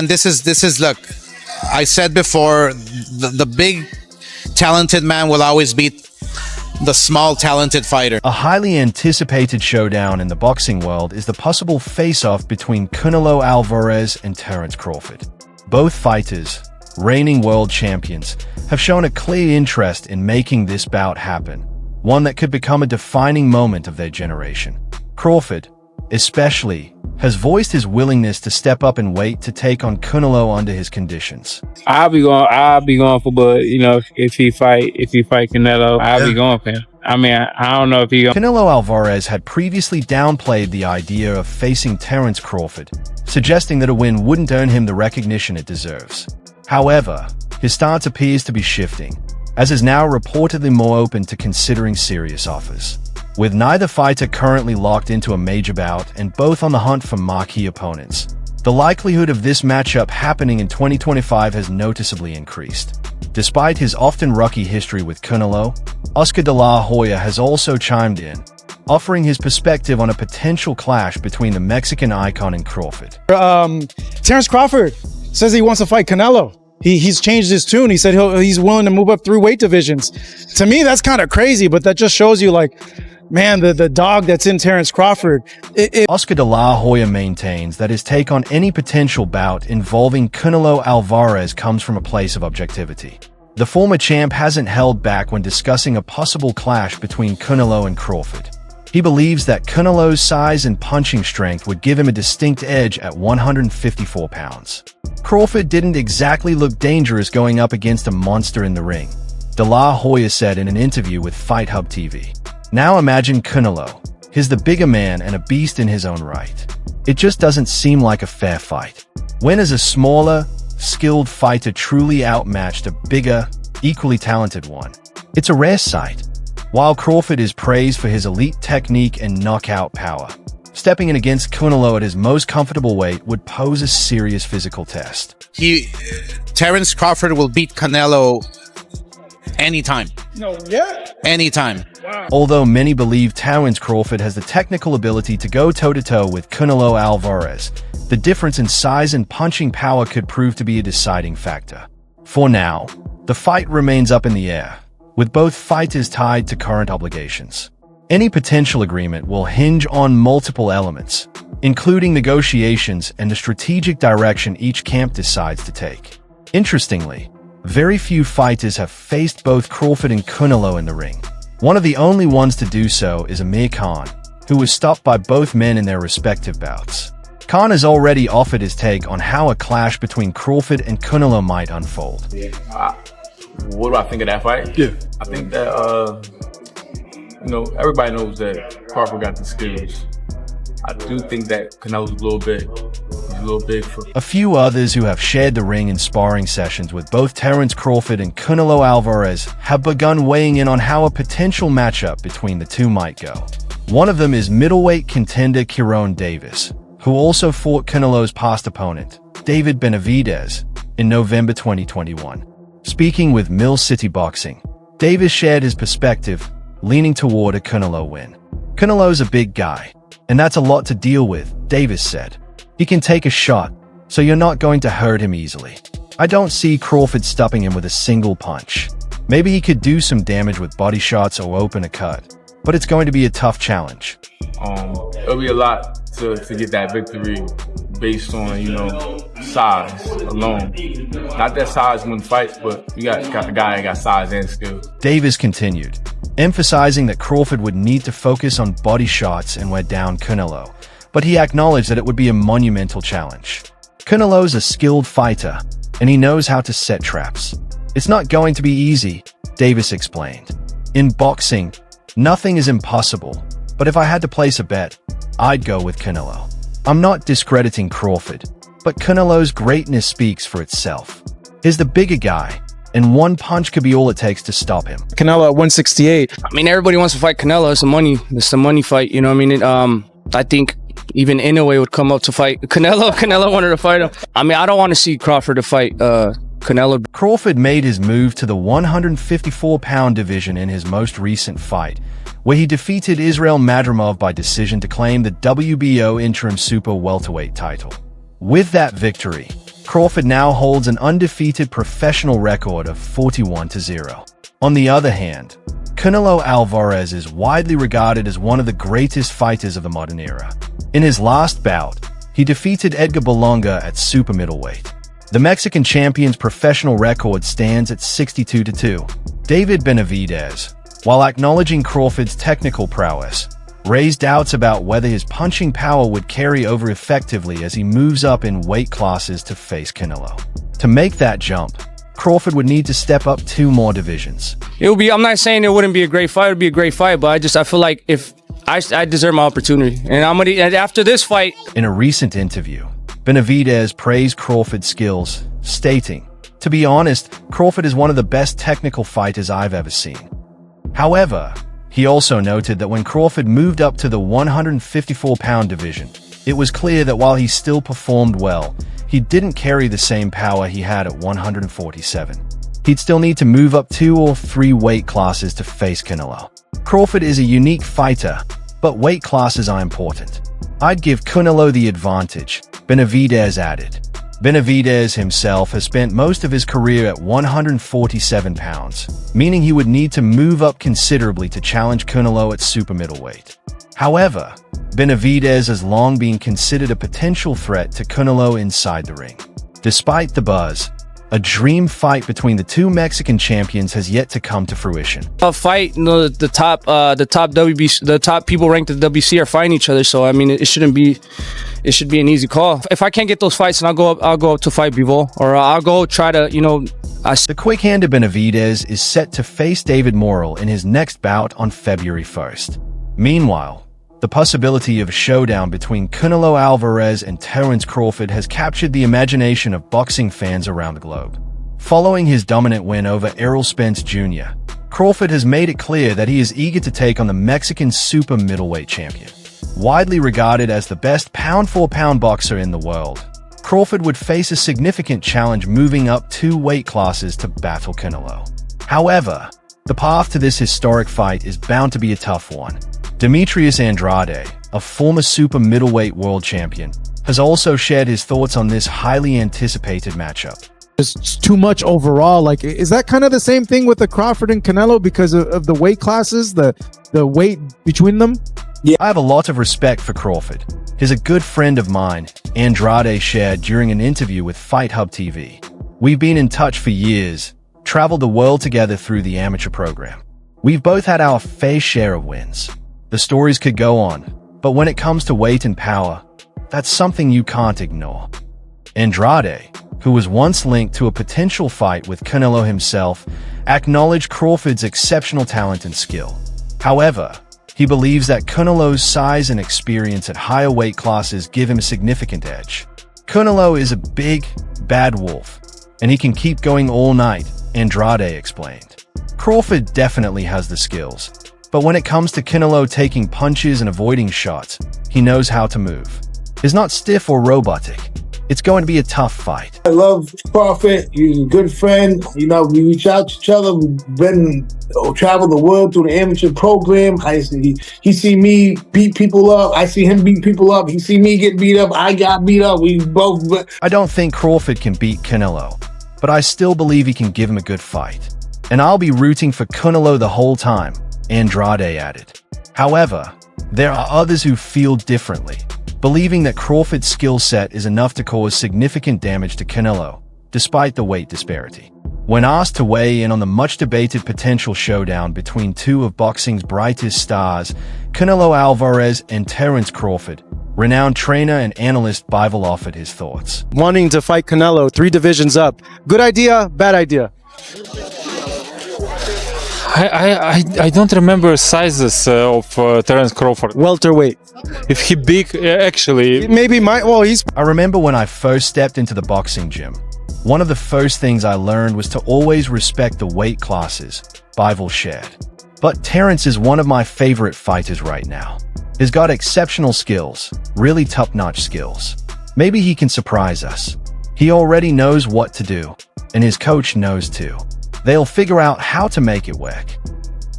And this is look, I said before, the big talented man will always beat the small talented fighter. A highly anticipated showdown in the boxing world is the possible face-off between Canelo Alvarez and Terence Crawford. Both fighters, reigning world champions, have shown a clear interest in making this bout happen, one that could become a defining moment of their generation. Crawford, especially, has voiced his willingness to step up in weight to take on Canelo under his conditions. I'll be going for Bud. You know, if he fight Canelo, I'll be going for him. I mean, I don't know if he. Canelo Alvarez had previously downplayed the idea of facing Terence Crawford, suggesting that a win wouldn't earn him the recognition it deserves. However, his stance appears to be shifting, as is now reportedly more open to considering serious offers. With neither fighter currently locked into a major bout and both on the hunt for marquee opponents, the likelihood of this matchup happening in 2025 has noticeably increased. Despite his often rocky history with Canelo, Oscar de la Hoya has also chimed in, offering his perspective on a potential clash between the Mexican icon and Crawford. Terence Crawford says he wants to fight Canelo. He's changed his tune. He said he's willing to move up 3 weight divisions. To me, that's kind of crazy, but that just shows you, like, man, the dog that's in Terence Crawford. Oscar de la Hoya maintains that his take on any potential bout involving Canelo Alvarez comes from a place of objectivity. The former champ hasn't held back when discussing a possible clash between Canelo and Crawford. He believes that Canelo's size and punching strength would give him a distinct edge at 154 pounds. Crawford didn't exactly look dangerous going up against a monster in the ring, De La Hoya said in an interview with Fight Hub TV. Now imagine Canelo. He's the bigger man and a beast in his own right. It just doesn't seem like a fair fight. When is a smaller, skilled fighter truly outmatched a bigger, equally talented one? It's a rare sight. While Crawford is praised for his elite technique and knockout power, stepping in against Canelo at his most comfortable weight would pose a serious physical test. Terence Crawford will beat Canelo anytime. No, yeah. Anytime. Wow. Although many believe Terence Crawford has the technical ability to go toe-to-toe with Canelo Alvarez, the difference in size and punching power could prove to be a deciding factor. For now, the fight remains up in the air, with both fighters tied to current obligations. Any potential agreement will hinge on multiple elements, including negotiations and the strategic direction each camp decides to take. Interestingly, very few fighters have faced both Crawford and Canelo in the ring. One of the only ones to do so is Amir Khan, who was stopped by both men in their respective bouts. Khan has already offered his take on how a clash between Crawford and Canelo might unfold. What do I think of that fight? Yeah. I think that, everybody knows that Crawford got the skills. I do think that Canelo's a little big for... A few others who have shared the ring in sparring sessions with both Terence Crawford and Canelo Alvarez have begun weighing in on how a potential matchup between the two might go. One of them is middleweight contender Kieron Davis, who also fought Canelo's past opponent, David Benavidez, in November 2021. Speaking with Mill City Boxing, Davis shared his perspective, leaning toward a Canelo win. Canelo's a big guy, and that's a lot to deal with, Davis said. He can take a shot, so you're not going to hurt him easily. I don't see Crawford stopping him with a single punch. Maybe he could do some damage with body shots or open a cut, but it's going to be a tough challenge. It'll be a lot to get that victory based on, size alone. Not that size wins fights, but you got the guy that got size and skill. Davis continued, emphasizing that Crawford would need to focus on body shots and wear down Canelo, but he acknowledged that it would be a monumental challenge. Canelo's a skilled fighter, and he knows how to set traps. It's not going to be easy, Davis explained. In boxing, nothing is impossible, but if I had to place a bet, I'd go with Canelo. I'm not discrediting Crawford, but Canelo's greatness speaks for itself. He's the bigger guy, and one punch could be all it takes to stop him. Canelo at 168. I mean, everybody wants to fight Canelo. It's a money fight. You know what I mean? I think even Inoue would come up to fight Canelo. Canelo wanted to fight him. I mean, I don't want to see Crawford to fight Canelo. Crawford made his move to the 154-pound division in his most recent fight, where he defeated Israel Madrimov by decision to claim the WBO interim super welterweight title. With that victory, Crawford now holds an undefeated professional record of 41-0. On the other hand, Canelo Alvarez is widely regarded as one of the greatest fighters of the modern era. In his last bout, he defeated Edgar Berlanga at super middleweight. The Mexican champion's professional record stands at 62-2. David Benavidez, while acknowledging Crawford's technical prowess, raised doubts about whether his punching power would carry over effectively as he moves up in weight classes to face Canelo. To make that jump, Crawford would need to step up 2 more divisions. I'm not saying it wouldn't be a great fight. It would be a great fight, but I feel like if I deserve my opportunity. And after this fight. In a recent interview, Benavidez praised Crawford's skills, stating, "To be honest, Crawford is one of the best technical fighters I've ever seen." However, he also noted that when Crawford moved up to the 154-pound division, it was clear that while he still performed well, he didn't carry the same power he had at 147. He'd still need to move up 2 or 3 weight classes to face Canelo. Crawford is a unique fighter, but weight classes are important. "I'd give Canelo the advantage," Benavidez added. Benavidez himself has spent most of his career at 147 pounds, meaning he would need to move up considerably to challenge Canelo at super middleweight. However, Benavidez has long been considered a potential threat to Canelo inside the ring. Despite the buzz, a dream fight between the 2 Mexican champions has yet to come to fruition. A fight, the top WBC, the top people ranked at the WBC are fighting each other. So I mean, it should be an easy call. If I can't get those fights, then I'll go up to fight Bivol, or I'll go try to, The quick-handed Benavidez is set to face David Morrell in his next bout on February 1st. Meanwhile, the possibility of a showdown between Canelo Alvarez and Terence Crawford has captured the imagination of boxing fans around the globe. Following his dominant win over Errol Spence Jr., Crawford has made it clear that he is eager to take on the Mexican super middleweight champion. Widely regarded as the best pound-for-pound boxer in the world, Crawford would face a significant challenge moving up 2 weight classes to battle Canelo. However, the path to this historic fight is bound to be a tough one. Demetrius Andrade, a former super middleweight world champion, has also shared his thoughts on this highly anticipated matchup. It's too much overall. Like, is that kind of the same thing with the Crawford and Canelo because of the weight classes, the weight between them? Yeah, I have a lot of respect for Crawford. He's a good friend of mine, Andrade shared during an interview with Fight Hub TV. "We've been in touch for years, traveled the world together through the amateur program. We've both had our fair share of wins. The stories could go on, but when it comes to weight and power, that's something you can't ignore." Andrade, who was once linked to a potential fight with Canelo himself, acknowledged Crawford's exceptional talent and skill. However, he believes that Canelo's size and experience at higher weight classes give him a significant edge. "Canelo is a big, bad wolf, and he can keep going all night," Andrade explained. "Crawford definitely has the skills, but when it comes to Canelo taking punches and avoiding shots, he knows how to move. He's not stiff or robotic. It's going to be a tough fight." I love Crawford. He's a good friend. We reach out to each other. We've traveled the world through the amateur program. He see me beat people up. I see him beat people up. He see me get beat up. I got beat up. We both. "I don't think Crawford can beat Canelo, but I still believe he can give him a good fight. And I'll be rooting for Canelo the whole time," Andrade added. However, there are others who feel differently, believing that Crawford's skill set is enough to cause significant damage to Canelo, despite the weight disparity. When asked to weigh in on the much-debated potential showdown between 2 of boxing's brightest stars, Canelo Alvarez and Terence Crawford, renowned trainer and analyst Bivol offered his thoughts. Wanting to fight Canelo 3 divisions up. Good idea, bad idea? I don't remember sizes of Terence Crawford. Welterweight. If he big, actually. Maybe he's... I remember when I first stepped into the boxing gym. One of the first things I learned was to always respect the weight classes, Bivol shared. But Terence is one of my favorite fighters right now. He's got exceptional skills, really top-notch skills. Maybe he can surprise us. He already knows what to do, and his coach knows too. They'll figure out how to make it work.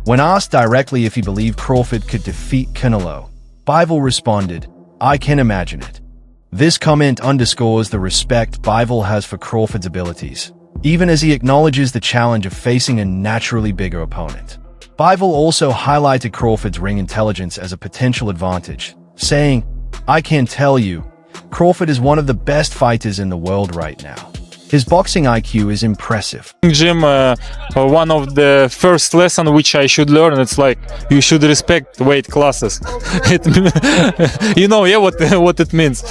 When asked directly if he believed Crawford could defeat Canelo, Bivol responded, "I can imagine it. This comment underscores the respect Bivol has for Crawford's abilities, even as he acknowledges the challenge of facing a naturally bigger opponent. Bivol also highlighted Crawford's ring intelligence as a potential advantage, saying, "I can tell you, Crawford is one of the best fighters in the world right now. His boxing IQ is impressive." Gym, one of the first lesson which I should learn, it's like you should respect weight classes. You know, yeah, what it means.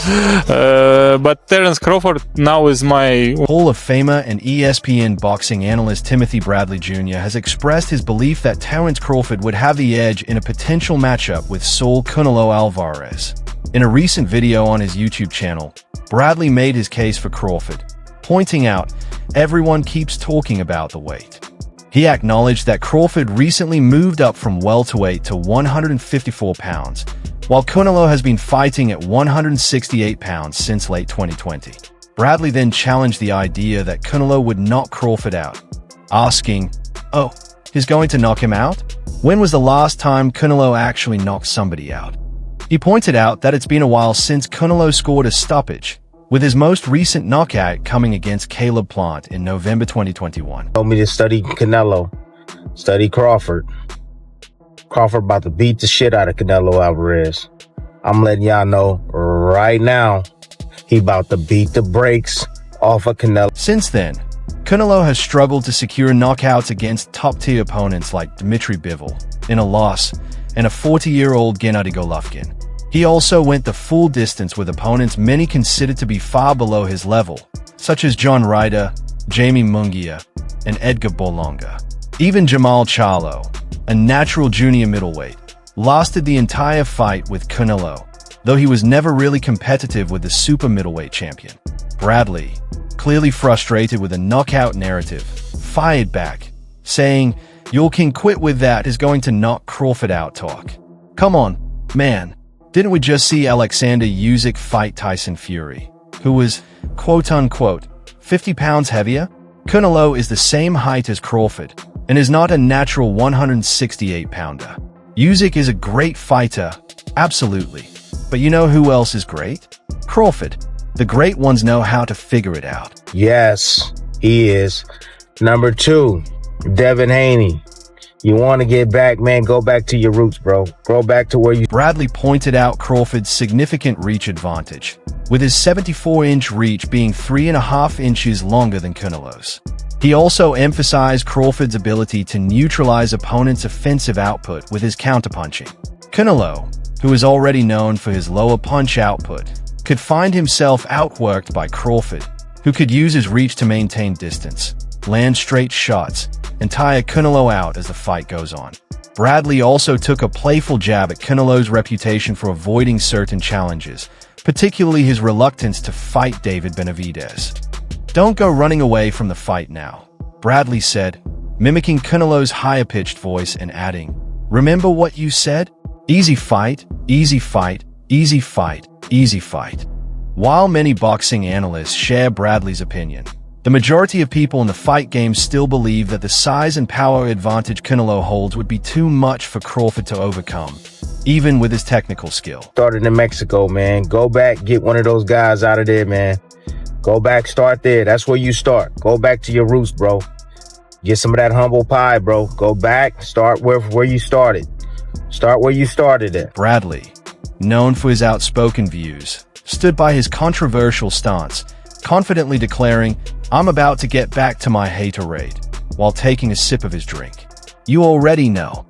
But Terence Crawford now is my Hall of Famer and ESPN boxing analyst Timothy Bradley Jr. has expressed his belief that Terence Crawford would have the edge in a potential matchup with Saul Canelo Alvarez. In a recent video on his YouTube channel, Bradley made his case for Crawford, pointing out everyone keeps talking about the weight. He acknowledged that Crawford recently moved up from welterweight to 154 pounds, while Canelo has been fighting at 168 pounds since late 2020. Bradley then challenged the idea that Canelo would knock Crawford out, asking, "Oh, he's going to knock him out? When was the last time Canelo actually knocked somebody out?" He pointed out that it's been a while since Canelo scored a stoppage, with his most recent knockout coming against Caleb Plant in November 2021. Told me to study Canelo, study Crawford. Crawford about to beat the shit out of Canelo Alvarez. I'm letting y'all know right now, he about to beat the brakes off of Canelo. Since then, Canelo has struggled to secure knockouts against top-tier opponents like Dmitry Bivol in a loss and a 40-year-old Gennady Golovkin. He also went the full distance with opponents many considered to be far below his level, such as John Ryder, Jamie Munguia, and Edgar Berlanga. Even Jamal Charlo, a natural junior middleweight, lasted the entire fight with Canelo, though he was never really competitive with the super middleweight champion. Bradley, clearly frustrated with the knockout narrative, fired back, saying, "You can quit with that is going to knock Crawford out talk. Come on, man. Didn't we just see Alexander Usyk fight Tyson Fury, who was, quote-unquote, 50 pounds heavier? Canelo is the same height as Crawford and is not a natural 168-pounder. Usyk is a great fighter, absolutely. But you know who else is great? Crawford. The great ones know how to figure it out." Yes, he is. Number 2, Devin Haney. You want to get back, man, go back to your roots, bro. Go back to where you... Bradley pointed out Crawford's significant reach advantage, with his 74-inch reach being 3.5 inches longer than Canelo's. He also emphasized Crawford's ability to neutralize opponents' offensive output with his counterpunching. Canelo, who is already known for his lower punch output, could find himself outworked by Crawford, who could use his reach to maintain distance, land straight shots, and tire Canelo out as the fight goes on. Bradley also took a playful jab at Canelo's reputation for avoiding certain challenges, particularly his reluctance to fight David Benavidez. "Don't go running away from the fight now," Bradley said, mimicking Canelo's higher-pitched voice and adding, "Remember what you said? Easy fight, easy fight, easy fight, easy fight." While many boxing analysts share Bradley's opinion, the majority of people in the fight game still believe that the size and power advantage Canelo holds would be too much for Crawford to overcome, even with his technical skill. Started in Mexico, man. Go back, get one of those guys out of there, man. Go back, start there. That's where you start. Go back to your roots, bro. Get some of that humble pie, bro. Go back, start where you started. Start where you started at. Bradley, known for his outspoken views, stood by his controversial stance, confidently declaring, "I'm about to get back to my haterade," while taking a sip of his drink. You already know.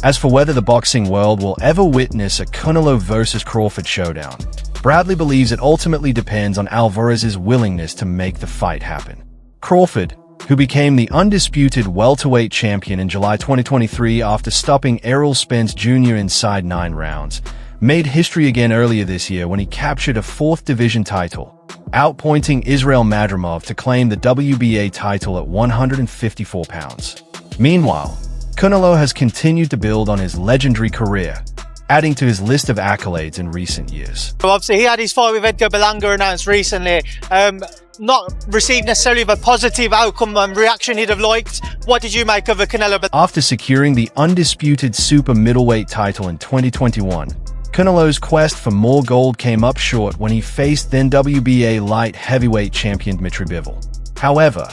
As for whether the boxing world will ever witness a Canelo versus Crawford showdown, Bradley believes it ultimately depends on Alvarez's willingness to make the fight happen. Crawford, who became the undisputed welterweight champion in July 2023 after stopping Errol Spence Jr. inside 9 rounds, made history again earlier this year when he captured a 4th division title, outpointing Israel Madrimov to claim the WBA title at 154 pounds. Meanwhile, Canelo has continued to build on his legendary career, adding to his list of accolades in recent years. Obviously, he had his fight with Edgar Berlanga announced recently. Not received necessarily a positive outcome and reaction he'd have liked. What did you make of the Canelo? After securing the undisputed super middleweight title in 2021, Canelo's quest for more gold came up short when he faced then WBA light heavyweight champion Dmitry Bivol. However,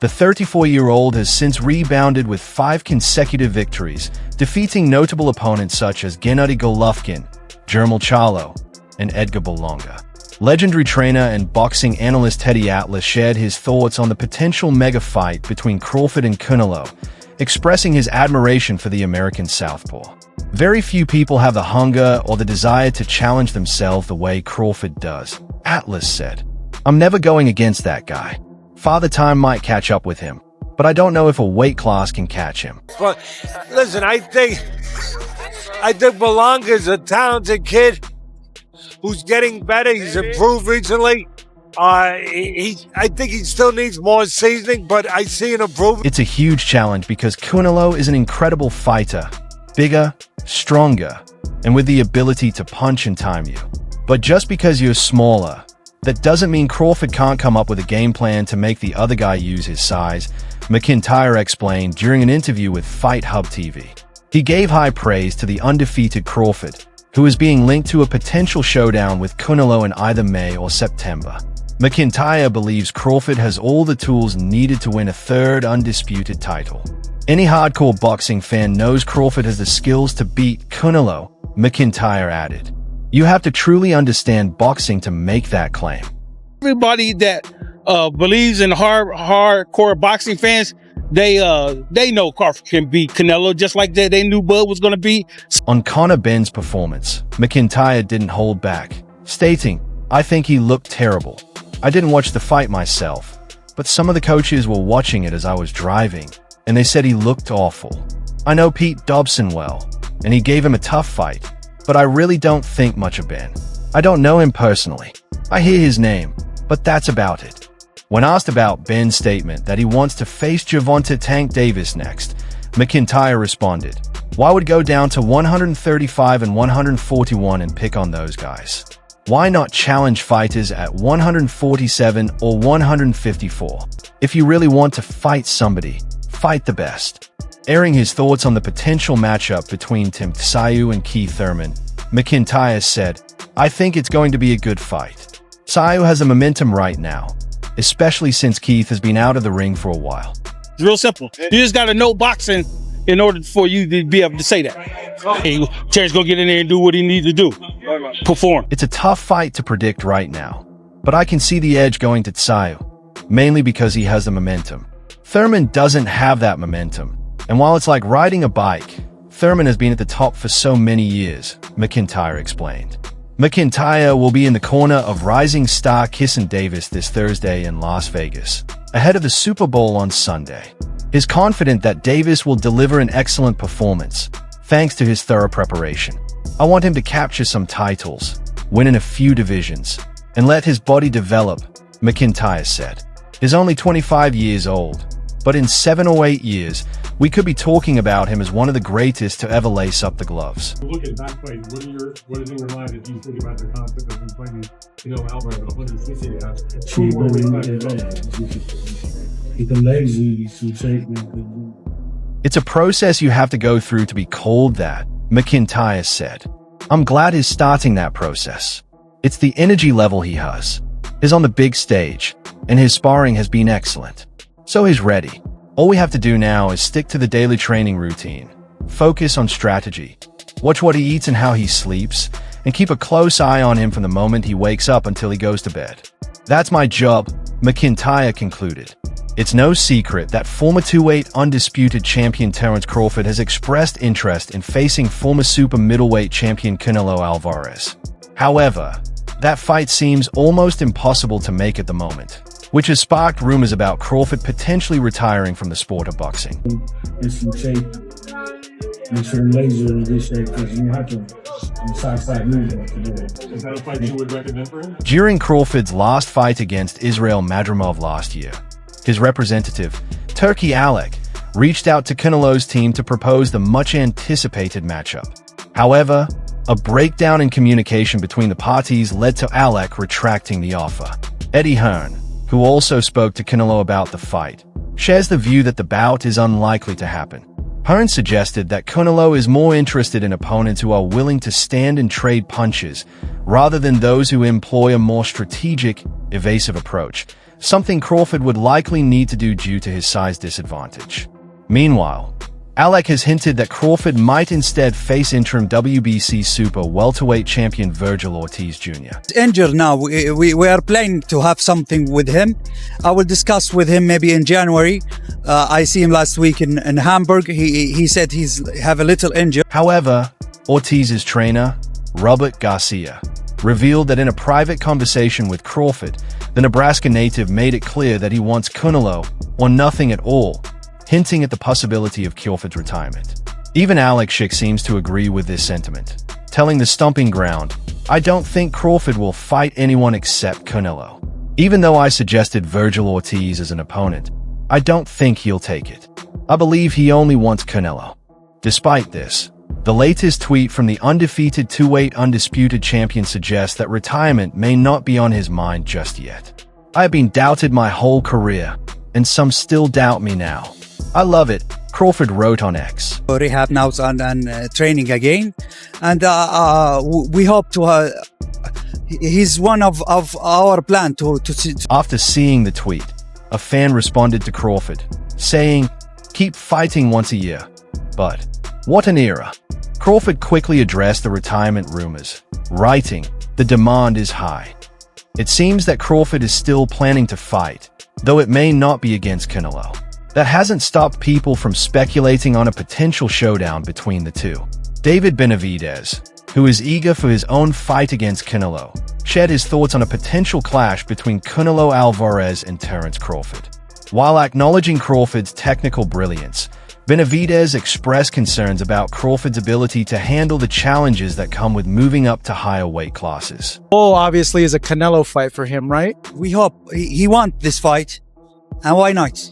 the 34-year-old has since rebounded with 5 consecutive victories, defeating notable opponents such as Gennady Golovkin, Jermel Charlo, and Edgar Berlanga. Legendary trainer and boxing analyst Teddy Atlas shared his thoughts on the potential mega fight between Crawford and Canelo, expressing his admiration for the American southpaw. Very few people have the hunger or the desire to challenge themselves the way Crawford does, Atlas said. I'm never going against that guy. Father Time might catch up with him, but I don't know if a weight class can catch him. But listen, I think Berlanga's a talented kid who's getting better. He's improved recently. I think he still needs more seasoning, but I see an improvement. It's a huge challenge because Canelo is an incredible fighter, bigger, stronger, and with the ability to punch and time you. But just because you're smaller, that doesn't mean Crawford can't come up with a game plan to make the other guy use his size, McIntyre explained during an interview with Fight Hub TV. He gave high praise to the undefeated Crawford, who is being linked to a potential showdown with Canelo in either May or September. McIntyre believes Crawford has all the tools needed to win a third undisputed title. Any hardcore boxing fan knows Crawford has the skills to beat Canelo, McIntyre added. You have to truly understand boxing to make that claim. Everybody that believes in hardcore boxing fans, they know Crawford can beat Canelo just like they knew Bud was going to be. On Conor Benn's performance, McIntyre didn't hold back, stating, I think he looked terrible. I didn't watch the fight myself, but some of the coaches were watching it as I was driving, and they said he looked awful. I know Pete Dobson well, and he gave him a tough fight, but I really don't think much of Ben. I don't know him personally. I hear his name, but that's about it. When asked about Ben's statement that he wants to face Gervonta Tank Davis next, McIntyre responded, why would go down to 135 and 141 and pick on those guys? Why not challenge fighters at 147 or 154? If you really want to fight somebody, fight the best. Airing his thoughts on the potential matchup between Tim Tszyu and Keith Thurman, McIntyre said, I think it's going to be a good fight. Tszyu has the momentum right now, especially since Keith has been out of the ring for a while. It's real simple. You just got to know boxing in order for you to be able to say that. Hey, Terence go get in there and do what he needs to do. Perform. It's a tough fight to predict right now, but I can see the edge going to Tszyu, mainly because he has the momentum. Thurman doesn't have that momentum, and while it's like riding a bike, Thurman has been at the top for so many years, McIntyre explained. McIntyre will be in the corner of rising star Kissin Davis this Thursday in Las Vegas, ahead of the Super Bowl on Sunday. He's confident that Davis will deliver an excellent performance, thanks to his thorough preparation. I want him to capture some titles, win in a few divisions, and let his body develop, McIntyre said. He's only 25 years old, but in 7 or 8 years, we could be talking about him as one of the greatest to ever lace up the gloves. Looking back, what is in your mind as you think about the concept of him fighting, Alvarez at 160? It's a process you have to go through to be called that, McIntyre said. I'm glad he's starting that process. It's the energy level he has. He's on the big stage, and his sparring has been excellent. So he's ready. All we have to do now is stick to the daily training routine, focus on strategy, watch what he eats and how he sleeps, and keep a close eye on him from the moment he wakes up until he goes to bed. That's my job, McIntyre concluded. It's no secret that former 2-weight undisputed champion Terence Crawford has expressed interest in facing former super middleweight champion Canelo Alvarez. However, that fight seems almost impossible to make at the moment, which has sparked rumors about Crawford potentially retiring from the sport of boxing. During Crawford's last fight against Israel Madrimov last year, his representative, Turki Alek, reached out to Canelo's team to propose the much-anticipated matchup. However, a breakdown in communication between the parties led to Alek retracting the offer. Eddie Hearn, who also spoke to Canelo about the fight, shares the view that the bout is unlikely to happen. Hearn suggested that Canelo is more interested in opponents who are willing to stand and trade punches, rather than those who employ a more strategic, evasive approach, something Crawford would likely need to do due to his size disadvantage. Meanwhile, Alec has hinted that Crawford might instead face interim WBC super welterweight champion Virgil Ortiz Jr. Injured now. We are planning to have something with him. I will discuss with him maybe in January. I see him last week in Hamburg. He said he's have a little injury. However, Ortiz's trainer, Robert Garcia, revealed that in a private conversation with Crawford, the Nebraska native made it clear that he wants Canelo or nothing at all, hinting at the possibility of Crawford's retirement. Even Alex Schick seems to agree with this sentiment, telling the Stomping Ground, "I don't think Crawford will fight anyone except Canelo. Even though I suggested Virgil Ortiz as an opponent, I don't think he'll take it. I believe he only wants Canelo." Despite this, the latest tweet from the undefeated two-weight undisputed champion suggests that retirement may not be on his mind just yet. "I have been doubted my whole career, and some still doubt me now. I love it," Crawford wrote on X. Rehab now and training again, and we hope to. He's one of our plan to. After seeing the tweet, a fan responded to Crawford, saying, "Keep fighting once a year." But what an era! Crawford quickly addressed the retirement rumors, writing, "The demand is high." It seems that Crawford is still planning to fight, though it may not be against Canelo. That hasn't stopped people from speculating on a potential showdown between the two. David Benavidez, who is eager for his own fight against Canelo, shared his thoughts on a potential clash between Canelo Alvarez and Terence Crawford. While acknowledging Crawford's technical brilliance, Benavidez expressed concerns about Crawford's ability to handle the challenges that come with moving up to higher weight classes. Oh, obviously is a Canelo fight for him, right? We hope he wants this fight, and why not?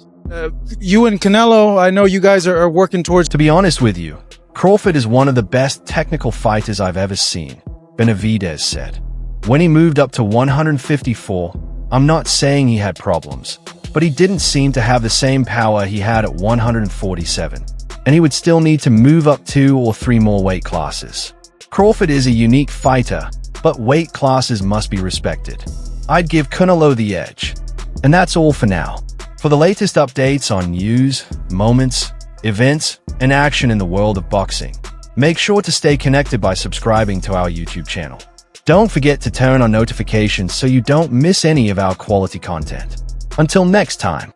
You and Canelo, I know you guys are working towards... To be honest with you, Crawford is one of the best technical fighters I've ever seen, Benavidez said. When he moved up to 154, I'm not saying he had problems, but he didn't seem to have the same power he had at 147, and he would still need to move up 2 or 3 more weight classes. Crawford is a unique fighter, but weight classes must be respected. I'd give Canelo the edge. And that's all for now. For the latest updates on news, moments, events, and action in the world of boxing, make sure to stay connected by subscribing to our YouTube channel. Don't forget to turn on notifications so you don't miss any of our quality content. Until next time.